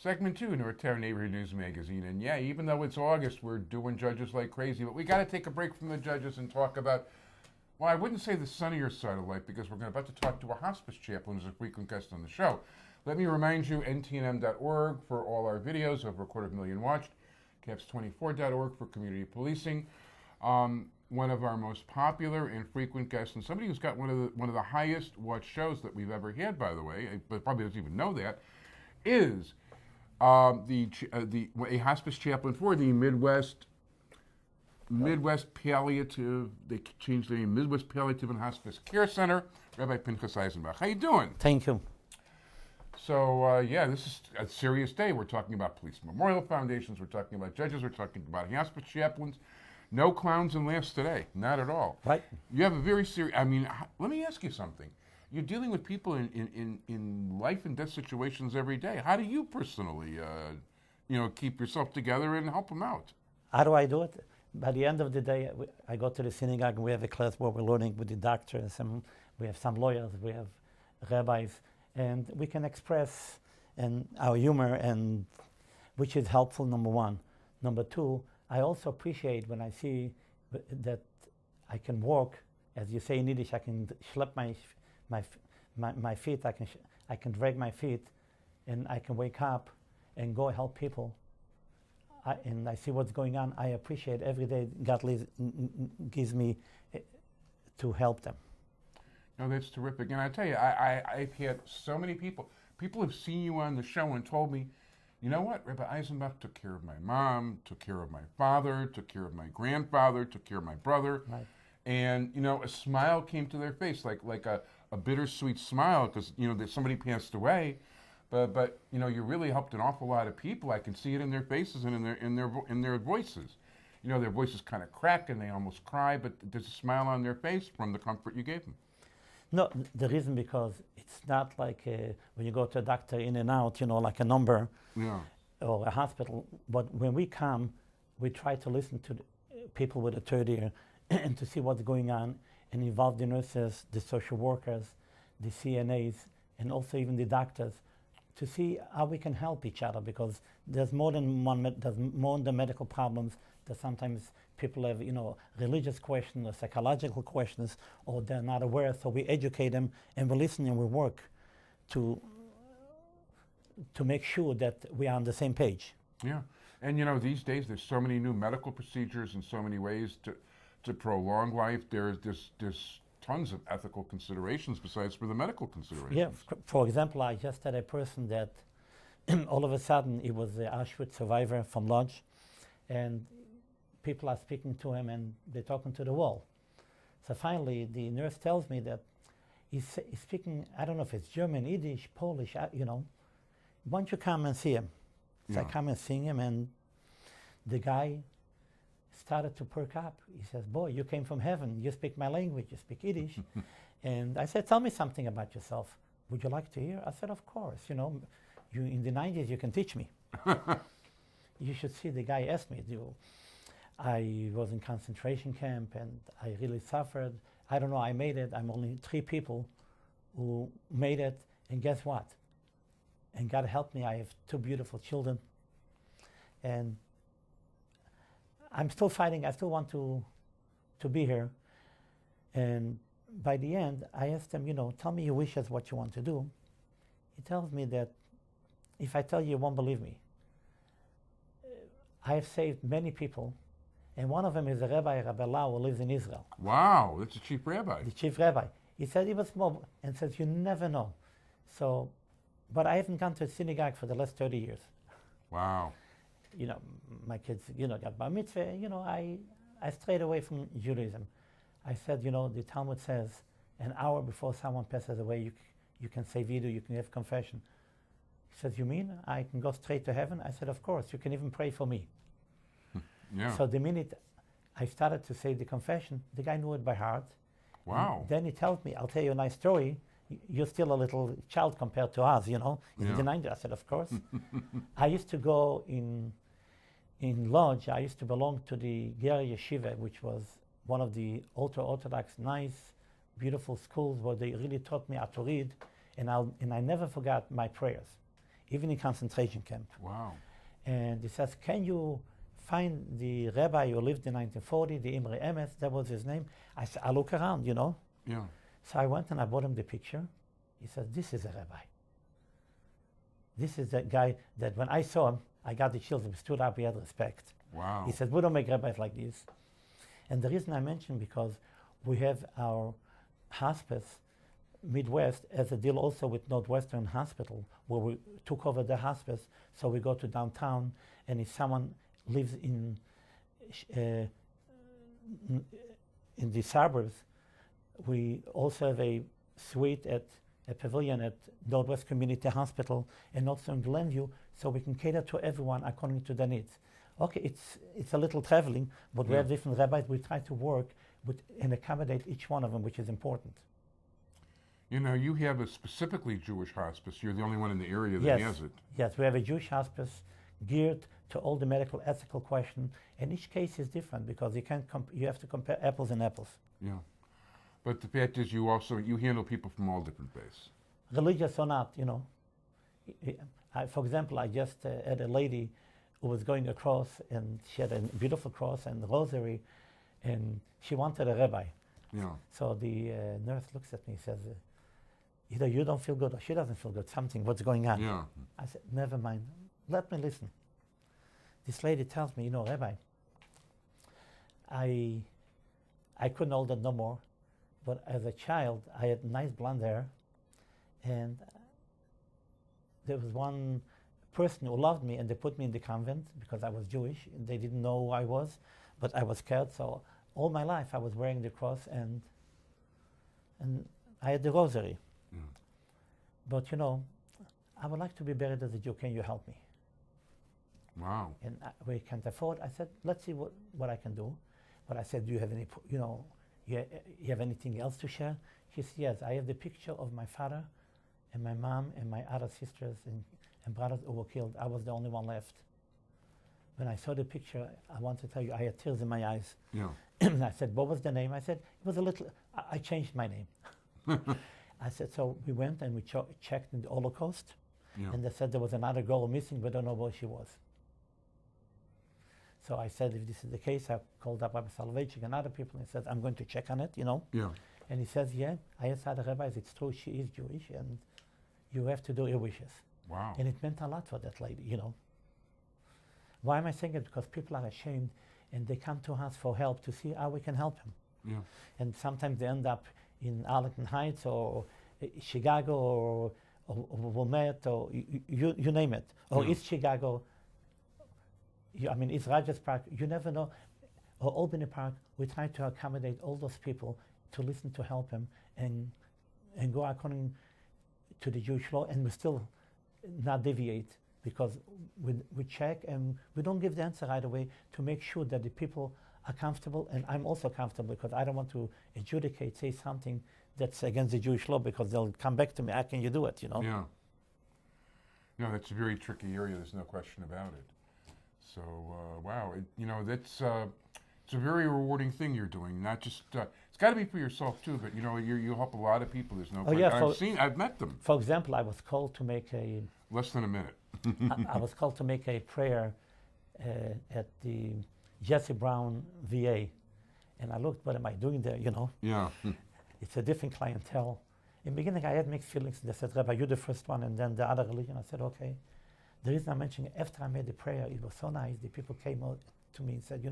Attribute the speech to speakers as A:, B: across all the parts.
A: Segment 2, Northtown Neighborhood News Magazine. And yeah, even though it's August, we're doing judges like crazy, but we got to take a break from the judges and talk about, well, I wouldn't say the sunnier side of life, because we're about to talk to a hospice chaplain who's a frequent guest on the show. Let me remind you, ntnm.org for all our videos, over 250,000 watched, caps24.org for community policing. One of our most popular and frequent guests, and somebody who's got one of the highest watched shows that we've ever had, by the way, but probably doesn't even know that, is a hospice chaplain for the Midwest Palliative. They changed the name, Midwest Palliative and Hospice Care Center. Rabbi Pinchas Eisenbach. How you doing?
B: Thank you.
A: So yeah, this is a serious day. We're talking about police memorial foundations. We're talking about judges. We're talking about hospice chaplains. No clowns and laughs today, not at all.
B: Right.
A: You have a very serious. I mean, let me ask you something. You're dealing with people in life and death situations every day. How do you personally, keep yourself together and help them out?
B: How do I do it? By the end of the day, I go to the synagogue and we have a class where we're learning with the doctors, and we have some lawyers, we have rabbis, and we can express our humor, and which is helpful, number one. Number two, I also appreciate when I see that I can walk, as you say in Yiddish, I can schlep my feet, I can drag my feet, and I can wake up and go help people. And I see what's going on. I appreciate every day God gives me to help them.
A: No, that's terrific. And I tell you, I've had so many people have seen you on the show and told me, you know what, Rabbi Eisenbach took care of my mom, took care of my father, took care of my grandfather, took care of my brother.
B: Right.
A: And, a smile came to their face, like a bittersweet smile, because, that somebody passed away. But you really helped an awful lot of people. I can see it in their faces and in their voices. Their voices kind of crack and they almost cry, but there's a smile on their face from the comfort you gave them.
B: No, the reason, because it's not like when you go to a doctor in and out, like a number,
A: yeah,
B: or a hospital. But when we come, we try to listen to the people with a third ear and to see what's going on, and involve the nurses, the social workers, the CNAs, and also even the doctors, to see how we can help each other, because there's more than the medical problems. That sometimes people have, religious questions or psychological questions, or they're not aware. So we educate them, and we listen and we work to make sure that we are on the same page.
A: Yeah, and these days there's so many new medical procedures and so many ways to prolong life. There's tons of ethical considerations besides for the medical considerations.
B: Yeah, for example, I just had a person that all of a sudden he was an Auschwitz survivor from Lodz, and people are speaking to him and they're talking to the wall. So finally the nurse tells me that he's speaking, I don't know if it's German, Yiddish, Polish, why don't you come and see him? So I come and see him, and the guy started to perk up. He says, boy, you came from heaven. You speak my language. You speak Yiddish. And I said, tell me something about yourself. Would you like to hear? I said, of course. You in the 90s, you can teach me. You should see the guy asked me. I was in concentration camp, and I really suffered. I don't know, I made it. I'm only 3 people who made it. And guess what? And God helped me. I have 2 beautiful children. And I'm still fighting. I still want to be here. And by the end, I asked him, tell me your wishes, what you want to do. He tells me that if I tell you, you won't believe me. I have saved many people, and one of them is a Rabbi Lau, who lives in Israel.
A: Wow, that's the chief rabbi.
B: The chief rabbi. He said he was small, and says, you never know. So, but I haven't gone to a synagogue for the last 30 years.
A: Wow.
B: My kids, got bar mitzvah. I strayed away from Judaism. I said, the Talmud says, an hour before someone passes away, you can say vidu, you can have confession. He says, you mean I can go straight to heaven? I said, of course, you can even pray for me.
A: Yeah.
B: So the minute I started to say the confession, the guy knew it by heart.
A: Wow.
B: And then he tells me, I'll tell you a nice story. You're still a little child compared to us, In the 90s, I said, of course. I used to go in Lodz. I used to belong to the Ger Yeshiva, which was one of the ultra-Orthodox, nice, beautiful schools where they really taught me how to read. And I never forgot my prayers. even in concentration camp.
A: Wow.
B: And he says, can you find the rabbi who lived in 1940, the Imre Emes, that was his name. I said, I'll look around, you know.
A: Yeah.
B: So I went and I bought him the picture. He said, this is a rabbi. This is that guy that when I saw him, I got the chills. We stood up, we had respect.
A: Wow.
B: He said, we don't make rabbis like this. And the reason I mentioned, because we have our hospice, Midwest, as a deal also with Northwestern Hospital, where we took over the hospice. So we go to downtown, and if someone lives in the suburbs, we also have a suite at a pavilion at Northwest Community Hospital and also in Glenview, so we can cater to everyone according to their needs. Okay, it's a little traveling, but we have different rabbis. We try to work with and accommodate each one of them, which is important.
A: You know, you have a specifically Jewish hospice. You're the only one in the area that has it.
B: Yes, we have a Jewish hospice geared to all the medical ethical questions, and each case is different because you have to compare apples and apples.
A: Yeah. But the fact is, you handle people from all different faiths.
B: Religious or not, you know. For example, I just had a lady who was going across, and she had a beautiful cross and rosary, and she wanted a rabbi.
A: Yeah.
B: So the nurse looks at me and says, either you don't feel good or she doesn't feel good, what's going on?
A: Yeah.
B: I said, never mind, let me listen. This lady tells me, you know, Rabbi, I couldn't hold it no more, but as a child, I had nice blonde hair, and there was one person who loved me, and they put me in the convent because I was Jewish, and they didn't know who I was, but I was scared, so all my life I was wearing the cross, and I had the rosary.
A: Yeah.
B: But you know, I would like to be buried as a Jew, can you help me?
A: Wow.
B: And we can't afford. I said, let's see what I can do. But I said, do you have any, you have anything else to share? She said, yes, I have the picture of my father and my mom and my other sisters and brothers who were killed. I was the only one left. When I saw the picture, I want to tell you, I had tears in my eyes.
A: Yeah.
B: And I said, what was the name? I said, it was a little, I changed my name. I said, so we went and we checked in the Holocaust.
A: Yeah.
B: And they said there was another girl missing, but don't know where she was. So I said, if this is the case, I called up Rabbi Soloveitchik and other people and said, I'm going to check on it, you know.
A: Yeah.
B: And he says, yeah, I asked other rabbis, it's true, she is Jewish, and you have to do your wishes.
A: Wow.
B: And it meant a lot for that lady, you know. Why am I saying it? Because people are ashamed, and they come to us for help to see how we can help them.
A: Yeah.
B: And sometimes they end up in Arlington Heights or Chicago or Wilmette or you name it, or East Chicago. East Rogers Park, you never know, or Albany Park. We try to accommodate all those people to listen, to help them, and go according to the Jewish law, and we still not deviate, because we check and we don't give the answer right away to make sure that the people are comfortable, and I'm also comfortable, because I don't want to say something that's against the Jewish law, because they'll come back to me, how can you do it, you know?
A: Yeah. No, that's a very tricky area, there's no question about it. So, wow, it's a very rewarding thing you're doing. Not just, it's got to be for yourself too, but you help a lot of people. There's no question. I've met them.
B: For example, I was called to make
A: less than a minute.
B: I was called to make a prayer at the Jesse Brown VA. And I looked, what am I doing there,
A: Yeah.
B: It's a different clientele. In the beginning, I had mixed feelings. They said, Rabbi, you're the first one, and then the other religion. I said, okay. The reason I'm mentioning, after I made the prayer, it was so nice. The people came out to me and said,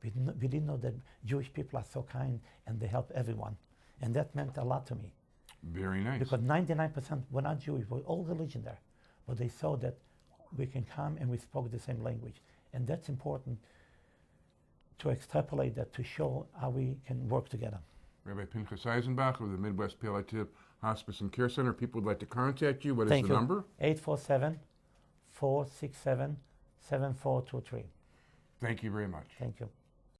B: we didn't know that Jewish people are so kind and they help everyone. And that meant a lot to me.
A: Very nice.
B: Because 99% were not Jewish, we're all religion there. But they saw that we can come and we spoke the same language. And that's important to extrapolate that, to show how we can work together.
A: Rabbi Pinchas Eisenbach of the Midwest Palliative Hospice and Care Center. People would like to contact you. What is the number? 847-467-7423. Thank you very much.
B: Thank you.